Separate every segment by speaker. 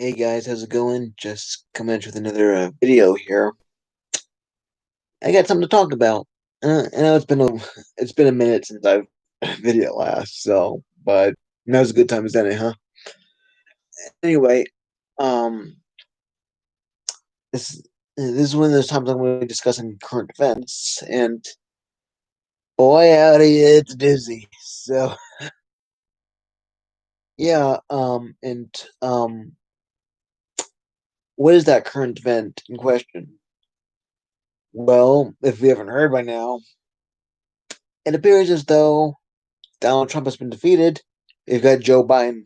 Speaker 1: Hey guys, how's it going? Just coming at you with another video here. I got something to talk about. I know it's been a minute since I've video last, but now's a good time as any, huh? Anyway, um, this is one of those times I'm going to be discussing current events, and boy, howdy, it's busy. So yeah, and what is that current event in question? Well, if we haven't heard by now, it appears as though Donald Trump has been defeated. You've got Joe Biden.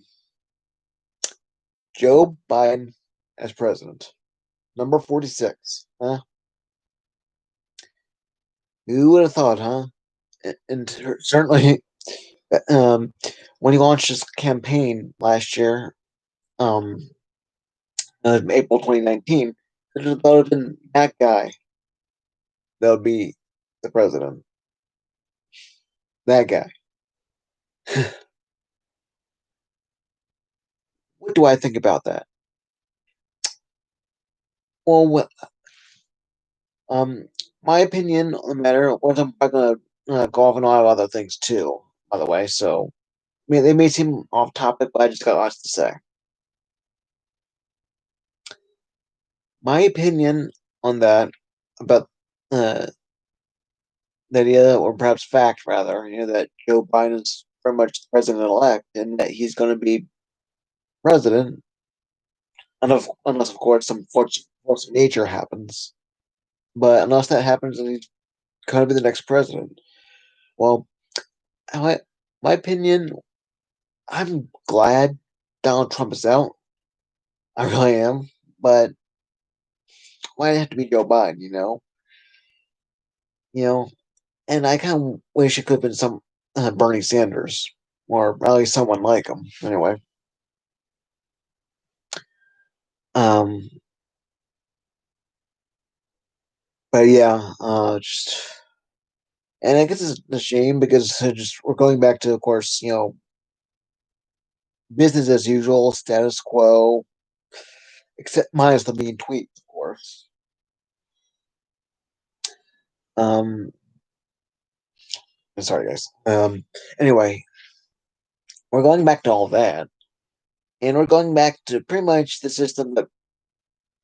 Speaker 1: Joe Biden as president. Number 46. Huh? Who would have thought, huh? And certainly, um, when he launched his campaign last year, um, April 2019, it would have been that guy that would be the president. That guy. What do I think about that? Well, um, my opinion on the matter was I'm going to go off on a lot of other things too, by the way. So, I mean, they may seem off topic, but I just got lots to say. My opinion on that, about uh, the idea, or perhaps fact rather, that Joe Biden is very much the president elect and that he's going to be president, unless of course, some force of nature happens. But unless that happens, then he's going to be the next president. Well, my, my opinion, I'm glad Donald Trump is out. I really am. But why did it have to be Joe Biden, you know? You know, and I kind of wish it could have been some Bernie Sanders, or at least someone like him. Anyway, um, but yeah, just and I guess it's a shame because just we're going back to, of course, business as usual, status quo, except minus the mean tweets, of course. Um, sorry guys. Anyway, we're going back to all that, and we're going back to pretty much the system that,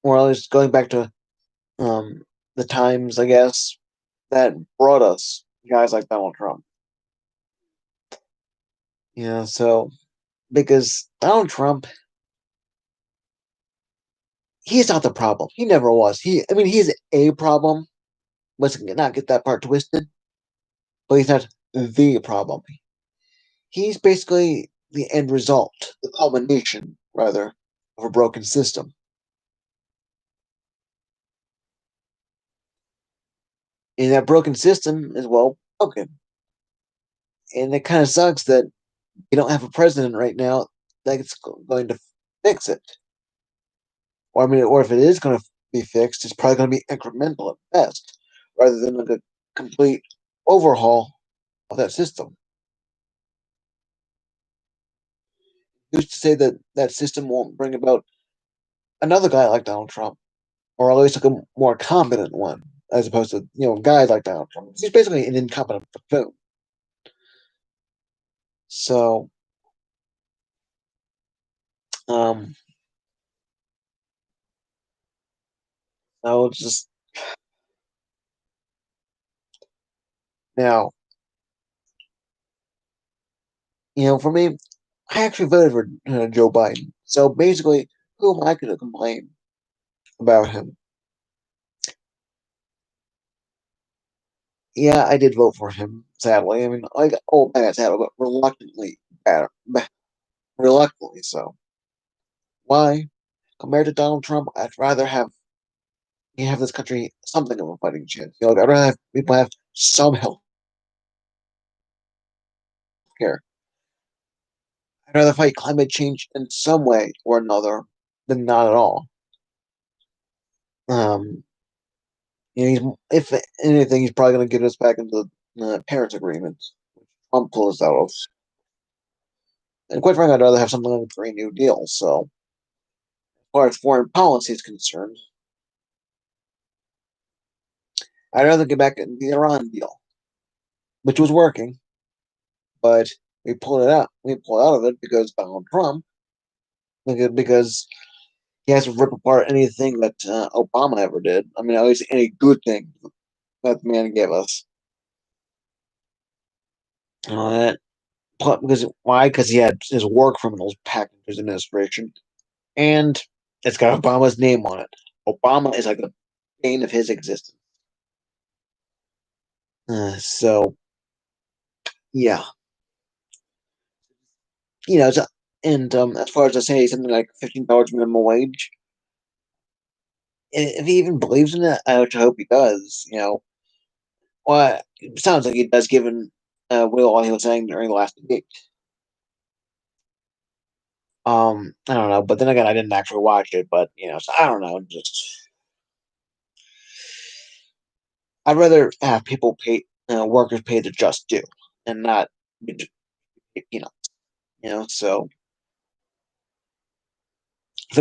Speaker 1: or at least going back to um the times, I guess, that brought us guys like Donald Trump. So because Donald Trump, he's not the problem. He never was. I mean, he's a problem. Let's not get that part twisted. But he's not the problem. He's basically the end result, the culmination, rather, of a broken system. And that broken system is, well, broken. And it kind of sucks that we don't have a president right now that's going to fix it. Or I mean, or if it is going to be fixed, it's probably going to be incremental at best, rather than like a complete overhaul of that system. Who's to say that that system won't bring about another guy like Donald Trump, or at least like a more competent one, as opposed to guys like Donald Trump? He's basically an incompetent buffoon. So, um, I will just now, for me, I actually voted for Joe Biden. So basically, who am I going to complain about him? Yeah, I did vote for him. Sadly, I mean, like, oh man, sadly, but reluctantly, reluctantly so. Why? Compared to Donald Trump, I'd rather have this country something of a fighting chance. I'd rather have people have some health care. I'd rather fight climate change in some way or another than not at all. Um, if anything, he's probably going to get us back into the Paris Agreement, which Trump closed out of. And quite frankly, I'd rather have something like the Green New Deal. So far as foreign policy is concerned, I'd rather get back in the Iran deal, which was working, but we pulled it out. We pulled out of it because Donald Trump, because he has to rip apart anything that Obama ever did. I mean, at least any good thing that the man gave us. That because why? Because he had his war criminals packed into his administration, and it's got Obama's name on it. Obama is like the bane of his existence. So yeah, it's and as far as I say, something like $15 minimum wage. If he even believes in it, I hope he does. Well, it sounds like he does, given what he was saying during the last debate. I don't know, but then again, I didn't actually watch it. But so I don't know. Just I'd rather have people pay workers pay the just due, and not you know so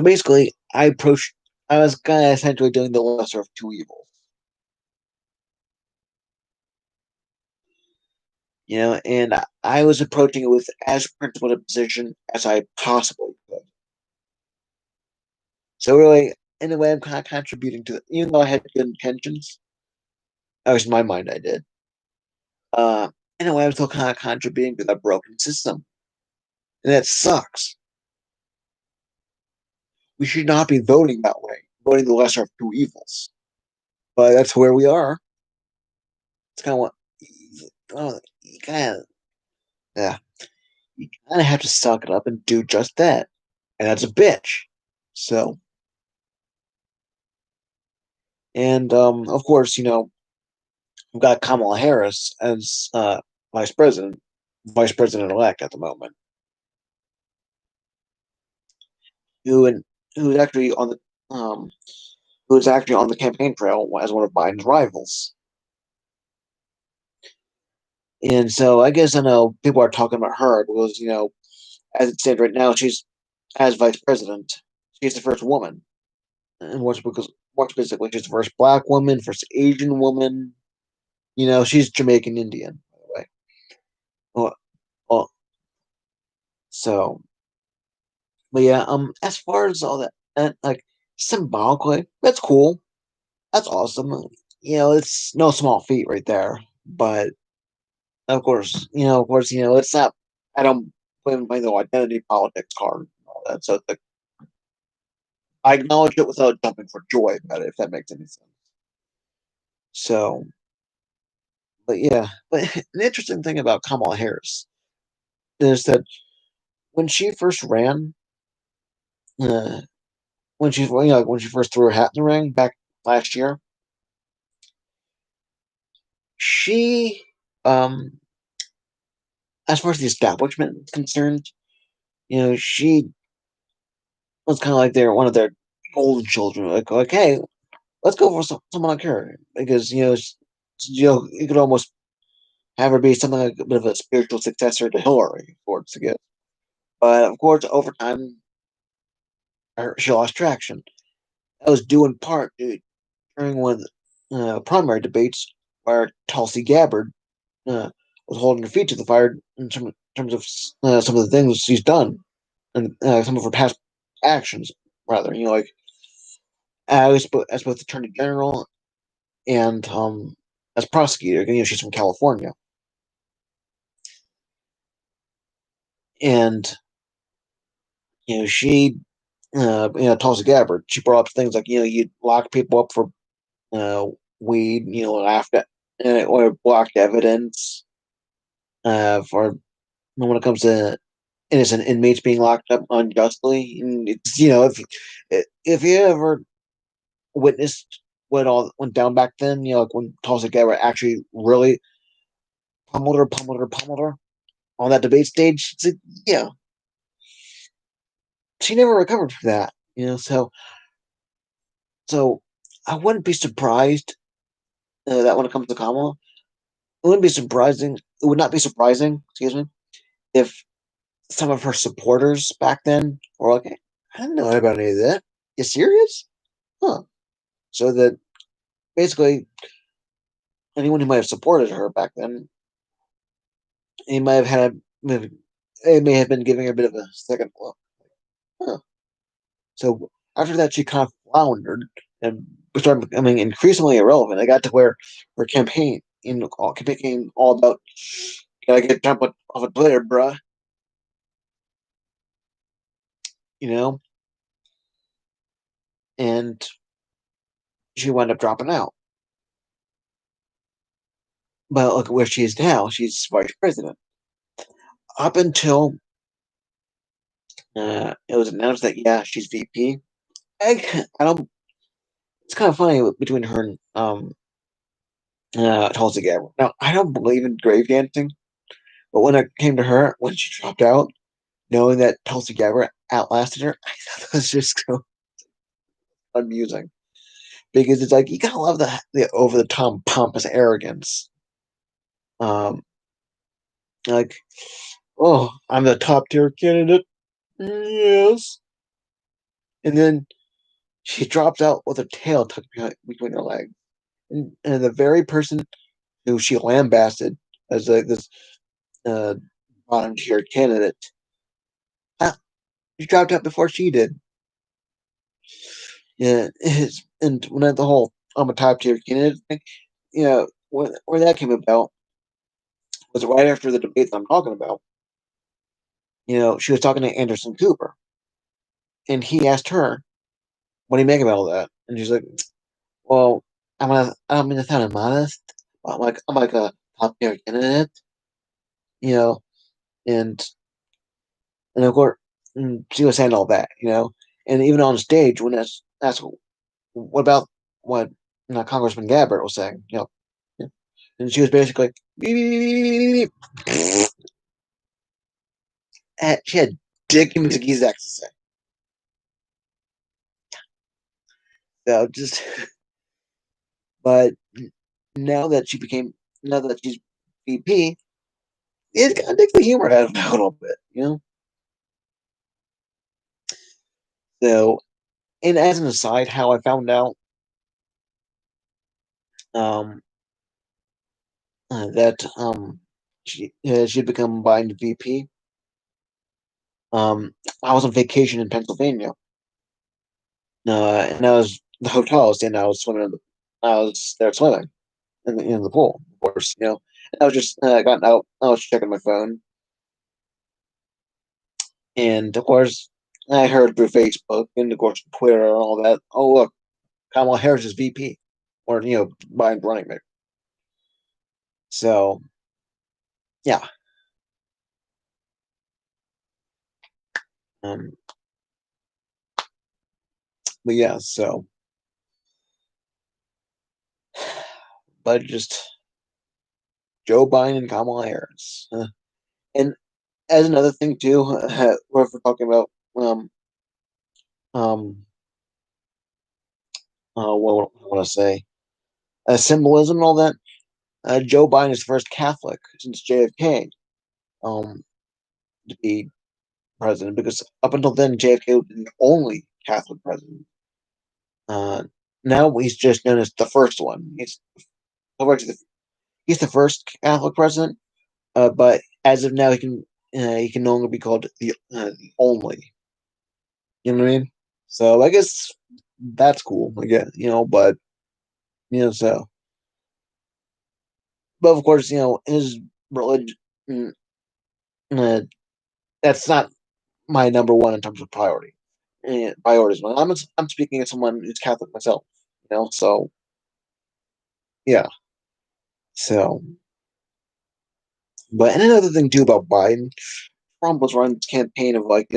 Speaker 1: basically, I was kind of essentially doing the lesser of two evils. And I was approaching it with as principled a position as I possibly could. So really, in a way, I'm kind of contributing to it, even though I had good intentions. At least in my mind, I did. Uh, in a way, I'm still kind of contributing to that broken system, and that sucks. We should not be voting that way, voting the lesser of two evils. But that's where we are. It's kind of what you kind of, yeah, you kind of have to suck it up and do just that, and that's a bitch. So, and of course, we've got Kamala Harris as vice president, vice president elect at the moment, who and who's actually on the um who's actually on the campaign trail as one of Biden's rivals. And so I guess I know people are talking about her because as it stands right now, she's as vice president, she's the first woman, and what's basically she's the first black woman, first Asian woman. She's Jamaican Indian, by the way. Well, well, so, but yeah, as far as all that, and like symbolically, that's cool. That's awesome. It's no small feat right there. But it's not. I don't play the identity politics card and all that. So I acknowledge it without jumping for joy about it, if that makes any sense. So, but yeah, but an interesting thing about Kamala Harris is that when she first ran, uh, when she first threw her hat in the ring back last year, she, um, as far as the establishment is concerned, she was kind of like one of their golden children. Like, hey, let's go for someone like her because you could almost have her be something like a bit of a spiritual successor to Hillary, for to get. But of course, over time, she lost traction. That was due in part during one of the primary debates where Tulsi Gabbard was holding her feet to the fire in terms of some of the things she's done and some of her past actions, rather. Like as both Attorney General and as prosecutor. She's from California, and she, Tulsi Gabbard, she brought up things like you lock people up for uh, weed, after or blocked evidence for when it comes to innocent inmates being locked up unjustly. And it's if you ever witnessed what all went down back then, like when Tulsi Gabbard actually really pummeled her on that debate stage. It's like, yeah, she never recovered from that. So I wouldn't be surprised that when it comes to Kamala, it wouldn't be surprising. It would not be surprising, excuse me, if some of her supporters back then were like, I didn't know about any of that. You serious? Huh. So that basically anyone who might have supported her back then, he might have had they may have been giving her a bit of a second look. Huh. So after that, she kind of floundered and started becoming increasingly irrelevant. It got to where her campaign all about gotta get jump off a Twitter, bruh. You know, and she wound up dropping out. But look at where she is now. She's vice president. Up until it was announced that yeah, she's VP. I don't. It's kind of funny between her and Tulsi Gabbard. Now I don't believe in grave dancing, but when it came to her, when she dropped out, knowing that Tulsi Gabbard outlasted her, I thought that was just so amusing because it's like you gotta love the over the top pompous arrogance. Um, like oh, I'm the top tier candidate. Yes, and then she drops out with her tail tucked between her legs. And the very person who she lambasted as like this uh, bottom tier candidate, ah, she dropped out before she did. Yeah, and when the whole I'm a top tier candidate thing, where that came about was right after the debate that I'm talking about. She was talking to Anderson Cooper, and he asked her, "What do you make about all that?" And she's like, "Well, I'm gonna sound modest. I'm like a top tier candidate, you know, and of course, she was saying all that, and even on stage when asked, what about what Congressman Gabbard was saying, yeah. And she was basically, beep, beep, beep, beep, she had Dick McGee's to say. So just, but now that now that she's VP, it kind of takes the humor out of it a little bit. So, and as an aside, how I found out um, that she'd become Biden VP. I was on vacation in Pennsylvania, and I was the hotel I was in. I was there swimming in the pool, of course. And I was just gotten out. I was checking my phone, and of course, I heard through Facebook and of course Twitter and all that. Oh look, Kamala Harris is VP, or Biden running mate. So yeah, um, but yeah, so but just Joe Biden and Kamala Harris. And as another thing too, we're talking about um what I want to say, symbolism and all that. Joe Biden is the first Catholic since JFK to be president because up until then JFK was the only Catholic president. Uh, Now he's just known as the first one. He's the first Catholic president, but as of now he can no longer be called the only. You know what I mean? So I guess that's cool. I guess but so but of course his religion. Uh, that's not my number one in terms of priorities. When I'm speaking as someone who's Catholic myself, so yeah. So, but and another thing too about Biden, Trump was running this campaign of like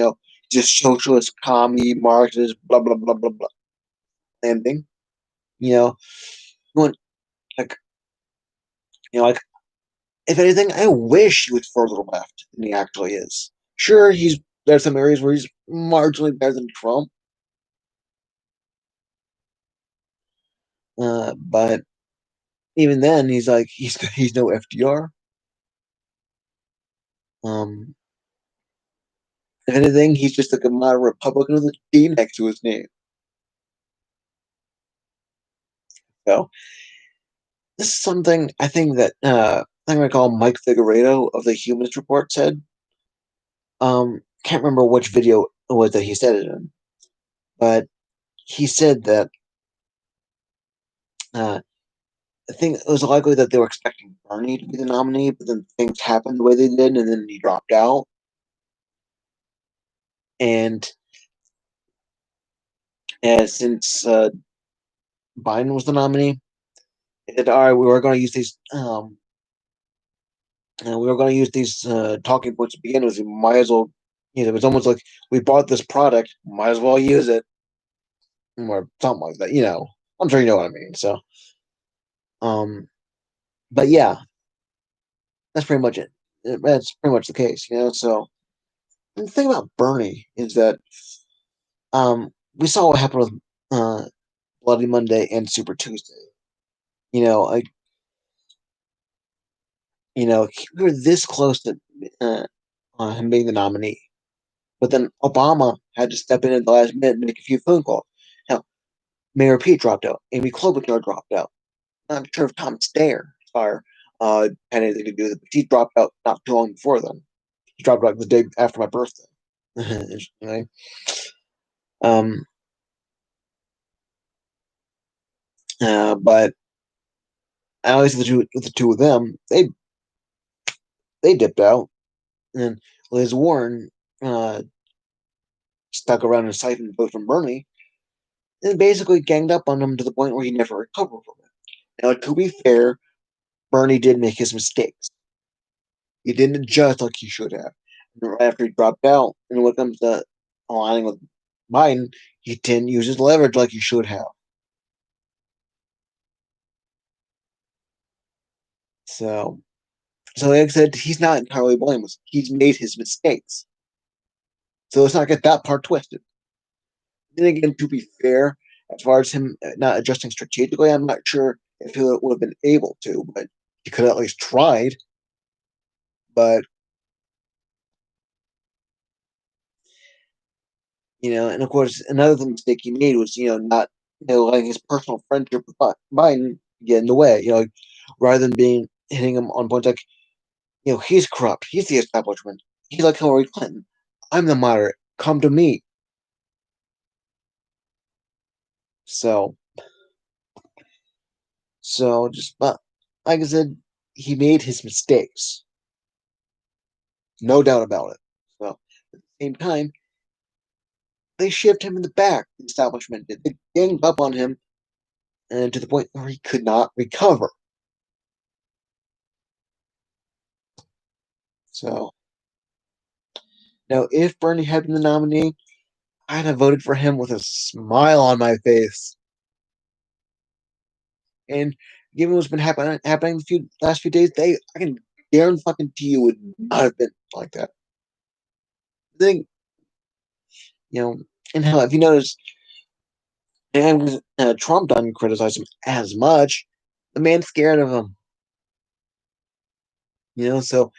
Speaker 1: just socialist, commie, Marxist, blah blah blah blah blah, landing. You know, going like like if anything, I wish he was further left than he actually is. Sure, there's some areas where he's marginally better than Trump, but even then, he's like he's no FDR. Um, if anything, he's just like a moderate Republican with a D next to his name. So this is something I think that I'm gonna call Mike Figueredo of the Humanist Report said. Can't remember which video it was that he said it in, but he said that uh, I think it was likely that they were expecting Bernie to be the nominee, but then things happened the way they did, and then he dropped out. And since Biden was the nominee, they said, "All right, we were going to use these. We were going to use these talking points to begin with. We might as well. It's almost like we bought this product, might as well use it, or something like that. I'm sure you know what I mean. So, um, but yeah, that's pretty much it. That's pretty much the case. So and the thing about Bernie is that we saw what happened with Bloody Monday and Super Tuesday. You know, like we were this close to uh, him being the nominee, but then Obama had to step in at the last minute and make a few phone calls. Hell, Mayor Pete dropped out, Amy Klobuchar dropped out. I'm not sure if Tom Steyer had anything to do with it, but he dropped out not too long before then. He dropped out the day after my birthday. Interestingly. Um, but at least with the two of them, they dipped out, and Liz Warren uh, stuck around and siphoned votes from Bernie, and basically ganged up on him to the point where he never recovered from it. Now, to be fair, Bernie did make his mistakes. He didn't adjust like he should have. And right after he dropped out, and when it comes to aligning with Biden, he didn't use his leverage like he should have. So, like I said, he's not entirely blameless. He's made his mistakes. So let's not get that part twisted. Then again, to be fair, as far as him not adjusting strategically, I'm not sure if he would have been able to, but he could have at least tried. But and of course, another mistake he made was not letting his personal friendship with Biden get in the way. Like, rather than being hitting him on points like he's corrupt, he's the establishment, he's like Hillary Clinton. I'm the moderate. Come to me. So just but like I said, he made his mistakes, no doubt about it. So at the same time, they shoved him in the back. The establishment did. They ganged up on him, and to the point where he could not recover. So now, if Bernie had been the nominee, I'd have voted for him with a smile on my face. And given what's been happening the last few days, I can guarantee you would not have been like that. I think you know, and hell, if you notice, and Trump doesn't criticize him as much. The man's scared of him. So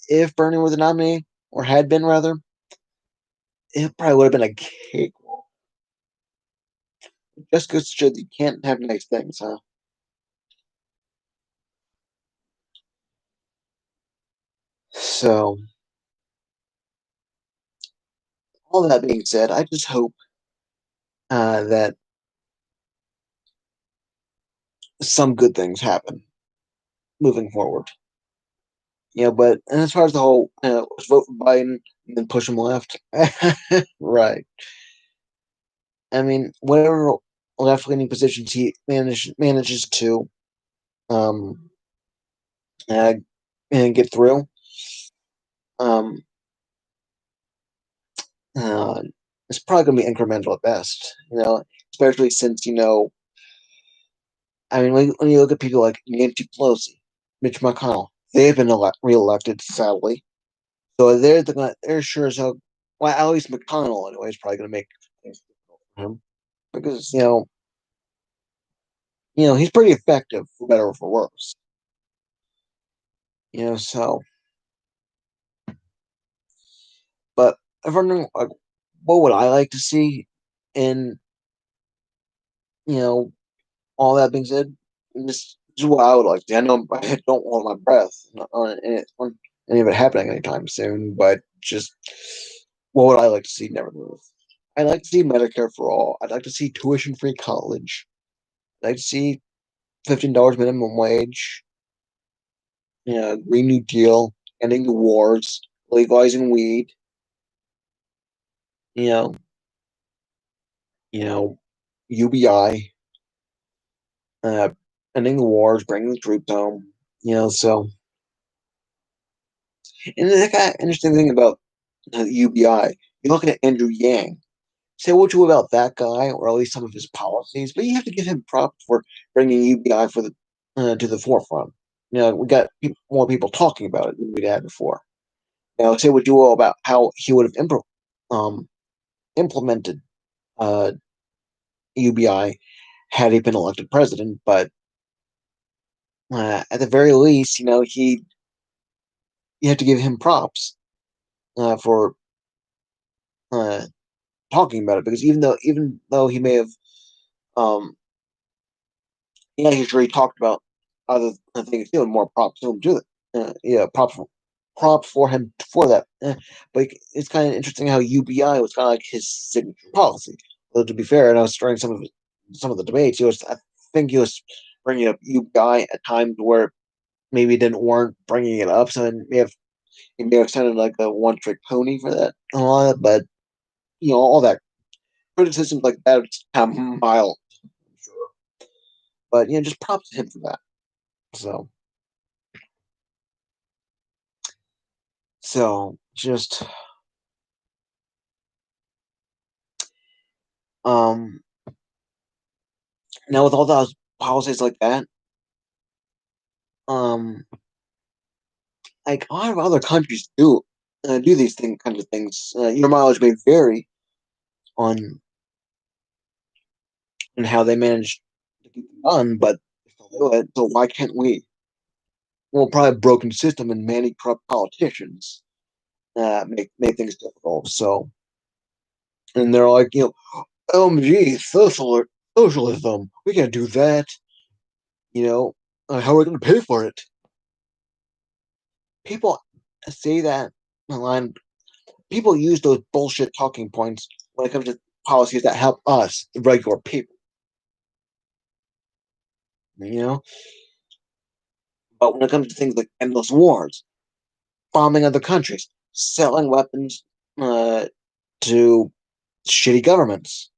Speaker 1: if Bernie were the nominee, or had been rather, it probably would have been a cakewalk. Just goes to show that you can't have nice things, huh? So, all that being said, I just hope that some good things happen moving forward. But and as far as the whole vote for Biden and then push him left, right? I mean, whatever left leaning positions he manages to um, uh, and get through, um, uh, it's probably going to be incremental at best. Especially since I mean, when you look at people like Nancy Pelosi, Mitch McConnell, they've been reelected, sadly. So they're sure as hell. Well, at least McConnell anyway is probably going to make things difficult for him because he's pretty effective for better or for worse. So but I'm wondering like what would I like to see in you know All that being said, this is what I would like to. I know I don't want my breath on any of it happening anytime soon, but just what would I like to see nevertheless? I'd like to see Medicare for all. I'd like to see tuition-free college. I'd like to see $15 minimum wage. Green New Deal, ending the wars, legalizing weed. You know, you know, UBI, uh, ending the wars, bringing the troops home. So and the kind of interesting thing about UBI, you look at Andrew Yang. Say what you will about that guy, or at least some of his policies, but you have to give him props for bringing UBI to the forefront. We got more people talking about it than we'd had before. Say what you will about how he would have um, implemented UBI had he been elected president, but at the very least, you have to give him props for uh, talking about it because even though he may have um, yeah, he's really talked about other things too, and more props to him too. Yeah, props for him for that. But it's kind of interesting how UBI was kind of like his signature policy. Though to be fair, and I was during some of the debates, I think he was bringing up UBI at times where maybe didn't warrant bringing it up, so he may have sounded like a one trick pony for that a lot. But all that criticism like that is kind of mild, I'm sure. But just props to him for that. So. So just um now with all those policies like that, um like a lot of other countries do these kinds of things. Your mileage may vary on how they manage to keep them done, but if they do it, so why can't we? Well, probably a broken system and many corrupt politicians make things difficult. So and they're like, OMG, socialism, we can't do that. You know, how are we going to pay for it? People say that online. People use those bullshit talking points when it comes to policies that help us, the regular people. You know, but when it comes to things like endless wars, bombing other countries, selling weapons uh, to shitty governments,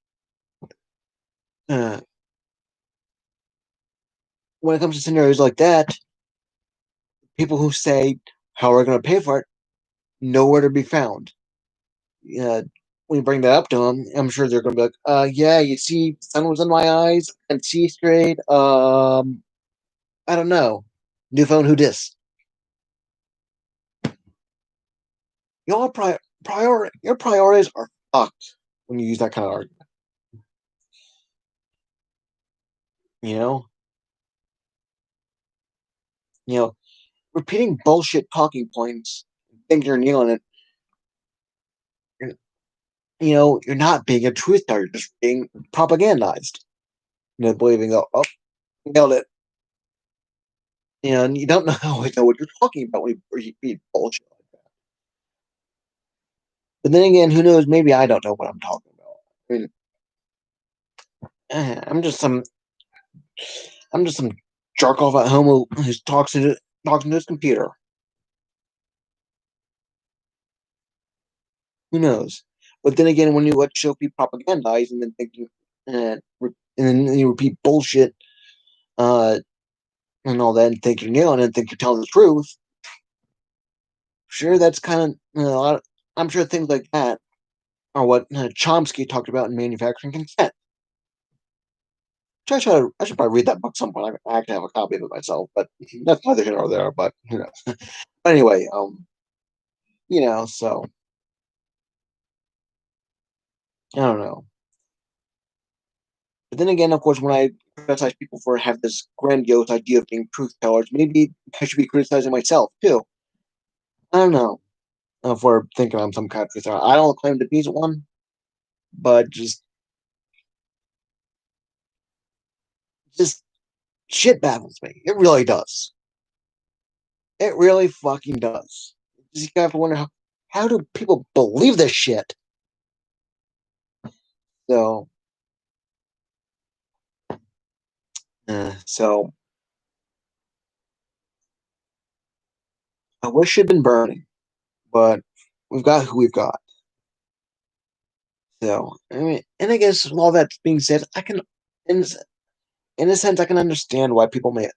Speaker 1: uh, when it comes to scenarios like that, people who say how are we going to pay for it, nowhere to be found. Uh, when you bring that up to them, I'm sure they're going to be like, yeah, you see, sun was in my eyes and see straight. I don't know. New phone, who dis? Your your priorities are fucked when you use that kind of argument. You know, you know, repeating bullshit talking points, think you're nailing it. You're, you're not being a truth teller. You're just being propagandized. Believing, oh, nailed it. And you don't know always know what you're talking about when you repeat bullshit like that. But then again, who knows? Maybe I don't know what I'm talking about. I mean, eh, I'm just some I'm just some jerk off at home who talking to his computer. Who knows? But then again, when you let show be propagandized and then thinking, and then you repeat bullshit, uh, and all that, and think you're nailing it, and think you're telling the truth. Sure, that's kind of a lot. I'm sure things like that are what Chomsky talked about in Manufacturing Consent. I should probably read that book at some point. I actually have a copy of it myself, but that's neither here nor there. But but anyway, so I don't know. But then again, of course, when I criticize people for have this grandiose idea of being truth tellers, maybe I should be criticizing myself too. I don't know if we're thinking I'm some kind of truth teller. I don't claim to be one, but just just shit baffles me. It really does. It really fucking does. You have to wonder how do people believe this shit? So, so I wish it'd been burning, but we've got who we've got. So, I mean, and I guess with all that being said, in, in a sense, I can understand why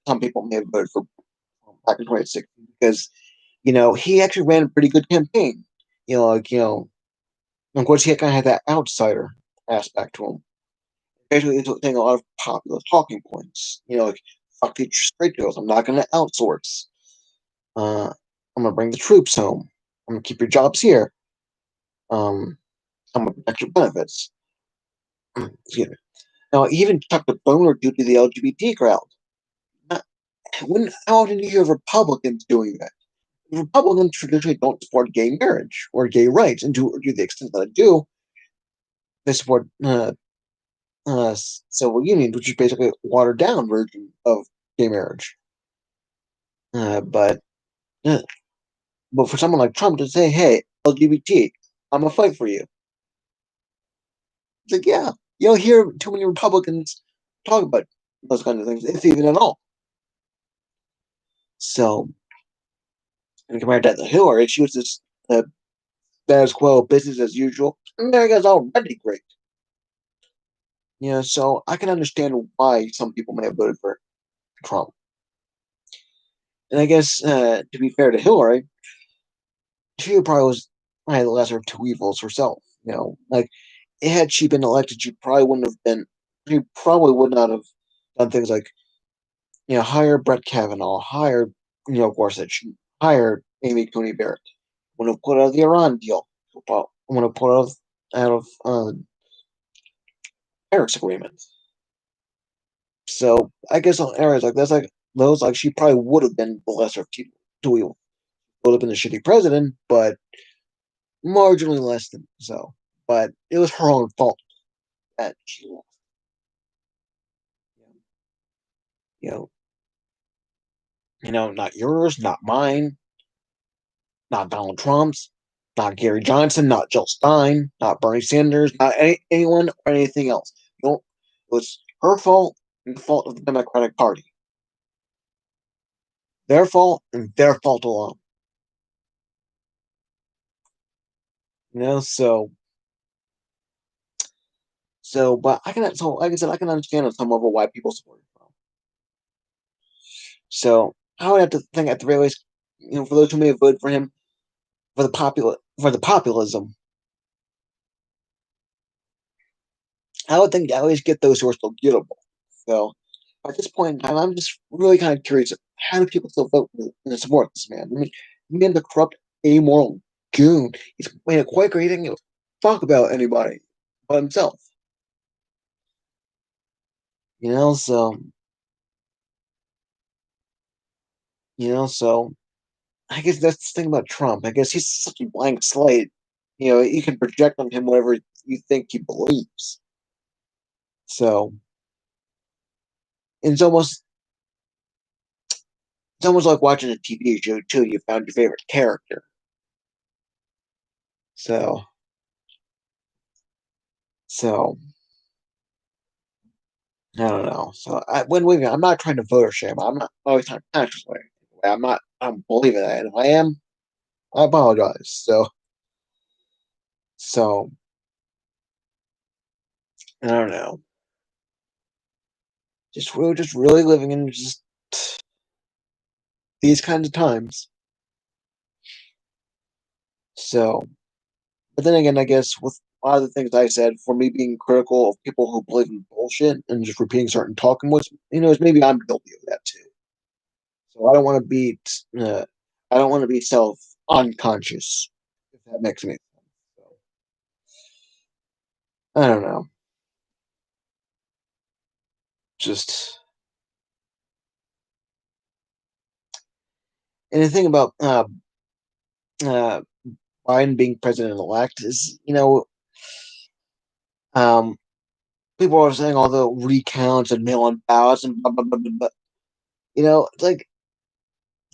Speaker 1: some people may have voted for back in 2016 because, he actually ran a pretty good campaign. Of course, he kind of had that outsider aspect to him. Basically, he's saying a lot of popular talking points. Like, fuck these straight girls. I'm not going to outsource. Uh, I'm going to bring the troops home. I'm going to keep your jobs here. Um, I'm going to protect your benefits. Excuse me. Now, he even took the boner due to the LGBT crowd. Not, how often do you hear Republicans doing that? Republicans traditionally don't support gay marriage or gay rights, and to the extent that they do, they support civil unions, which is basically a watered down version of gay marriage. Uh, but uh, but for someone like Trump to say, "Hey, LGBT, I'm gonna fight for you," it's like, yeah, you don't hear too many Republicans talk about those kinds of things, if even at all. So, and compared to Hillary, she was just status quo, business as usual. America's already great. So I can understand why some people may have voted for Trump. And I guess to be fair to Hillary, she probably was probably the lesser of two evils herself. Like had she been elected, she probably would not have done things like hire Brett Kavanaugh, hire Gorsuch, hire Amy Coney Barrett, want to put out of the Iran deal, want to put out of Paris agreement. So I guess on areas like that's like those, like she probably would have been the lesser of two evils. Would have been a shitty president, but marginally less than so. But it was her own fault that she lost. You know, not yours, not mine, not Donald Trump's, not Gary Johnson, not Jill Stein, not Bernie Sanders, not anyone or anything else. It was her fault and the fault of the Democratic Party. Their fault and their fault alone. But like I said, I can understand on some level why people support him. So I would have to think at the very least, for those who may have voted for him for the populism, I would think at least get those who are still gettable. So at this point in time, I'm just really kind of curious: how do people still vote and support this man? I mean, the man's a corrupt, amoral goon. He's made a Quaker. He didn't give a fuck about anybody but himself. So so I guess that's the thing about Trump. I guess he's such a blank slate. You can project on him whatever you think he believes. So it's almost like watching a TV show too. You found your favorite character. So so I don't know. So I'm not trying to vote or shame. I'm not always trying to consciously. I'm not. I'm believing that. And if I am, I apologize. So I don't know. We're just really living in just these kinds of times. So, but then again, I guess with a lot of the things I said, for me being critical of people who believe in bullshit and just repeating certain talking points, is maybe I'm guilty of that too. So uh, I don't want to be self unconscious, if that makes any sense. So, I don't know. Just and the thing about uh, Biden being president elect is, um, people are saying all the recounts and mail-in ballots and blah blah blah blah. Blah. It's like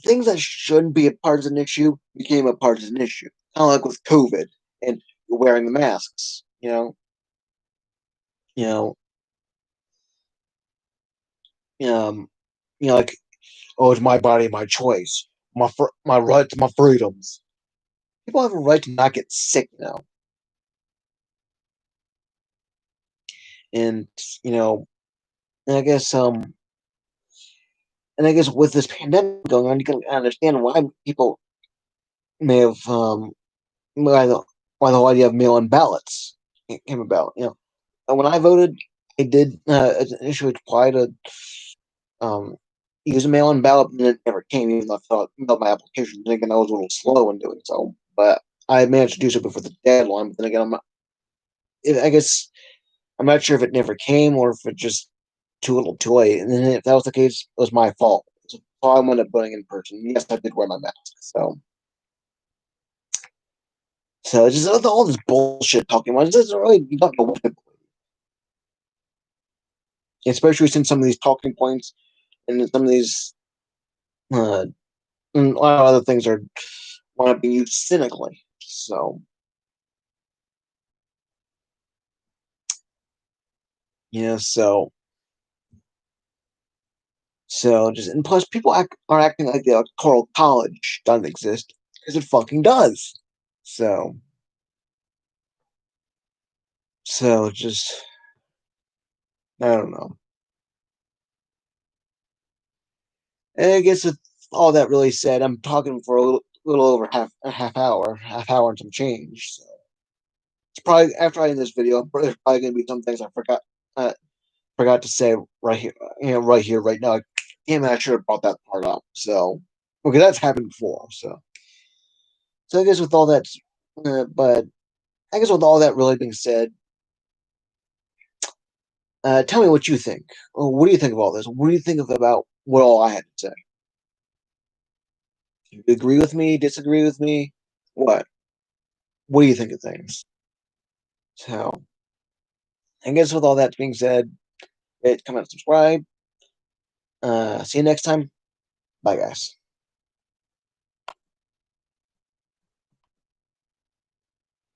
Speaker 1: things that shouldn't be a partisan issue became a partisan issue. Kind of like with COVID and wearing the masks. You know, um, like, oh, it's my body, my choice, my rights, my freedoms. People have a right to not get sick now, and you know, and I guess with this pandemic going on, you can understand why people may have why the whole idea of mail-in ballots came about. And when I voted, I did initially apply to um, use a mail-in ballot, and it never came, even though I filled my application. Then again, I was a little slow in doing so, but I managed to do so before the deadline. But then again, I guess I'm not sure if it never came or if it just too little, too late. And then if that was the case, it was my fault. So I wound up voting in person. Yes, I did wear my mask. So it's just all this bullshit talking about. It doesn't really you don't know what to believe, especially since some of these talking points and some of these uh, and a lot of other things are want to be used cynically. Yeah, so just and plus people are acting like the electoral college doesn't exist because it fucking does. So just I don't know. And I guess with all that really said, I'm talking for a little over half hour and some change. So it's probably after I end this video, there's probably gonna be some things I forgot to say right here, right here, right now. Damn it, I should have brought that part up. So okay, that's happened before. So I guess with all that, but I guess with all that really being said, tell me what you think. What do you think of all this? What do you think about what all I had to say? Do you agree with me? Disagree with me? What? What do you think of things? So I guess with all that being said, comment, subscribe. See you next time. Bye, guys.